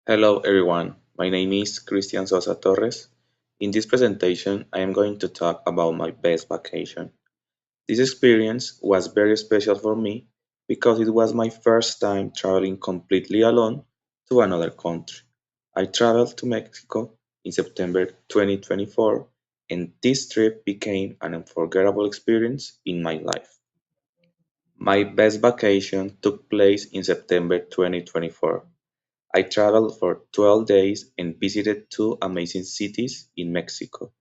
Hello everyone, my name is Cristian Sosa Torres. In this presentation, I am going to talk about my best vacation. This experience was very special for me because it was my first time traveling completely alone to another country. I traveled to Mexico in September 2024, and this trip became an unforgettable experience in my life. My best vacation took place in September 2024. I traveled for 12 days and visited two amazing cities in Mexico.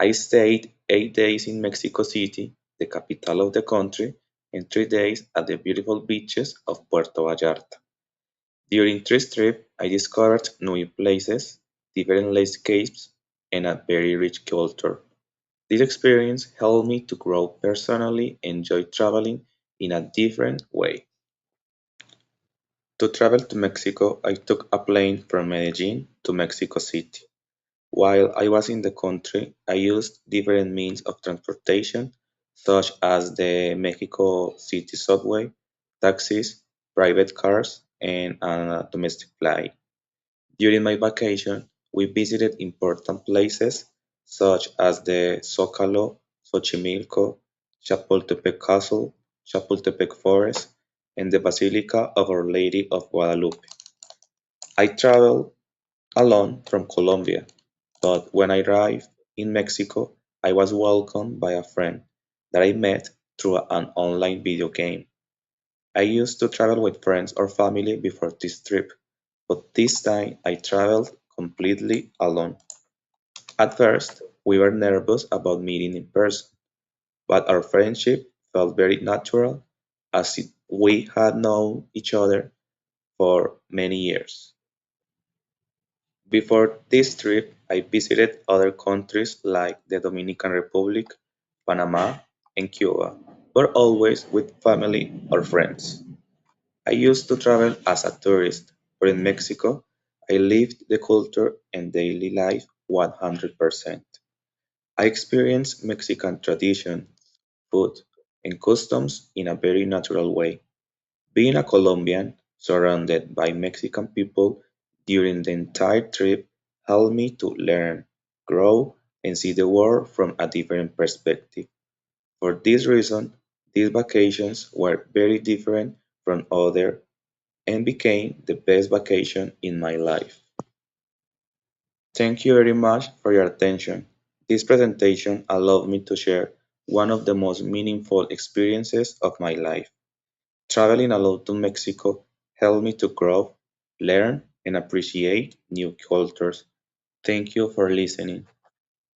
I stayed 8 days in Mexico City, the capital of the country, and 3 days at the beautiful beaches of Puerto Vallarta. During this trip, I discovered new places, different landscapes, and a very rich culture. This experience helped me to grow personally and enjoy traveling in a different way. To travel to Mexico, I took a plane from Medellin to Mexico City. While I was in the country, I used different means of transportation, such as the Mexico City subway, taxis, private cars, and a domestic flight. During my vacation, we visited important places such as the Zócalo, Xochimilco, Chapultepec Castle, Chapultepec Forest, and the Basilica of Our Lady of Guadalupe. I traveled alone from Colombia, but when I arrived in Mexico, I was welcomed by a friend that I met through an online video game. I used to travel with friends or family before this trip, but this time I traveled completely alone. At first, we were nervous about meeting in person, but our friendship felt very natural as we had known each other for many years. Before this trip, I visited other countries like the Dominican Republic, Panama, and Cuba, but always with family or friends. I used to travel as a tourist, but in Mexico, I lived the culture and daily life 100%. I experienced Mexican tradition, food, and customs in a very natural way. Being a Colombian, surrounded by Mexican people during the entire trip helped me to learn, grow, and see the world from a different perspective. For this reason, these vacations were very different from other and became the best vacation in my life. Thank you very much for your attention. This presentation allowed me to share one of the most meaningful experiences of my life. Traveling alone to Mexico helped me to grow, learn, and appreciate new cultures. Thank you for listening.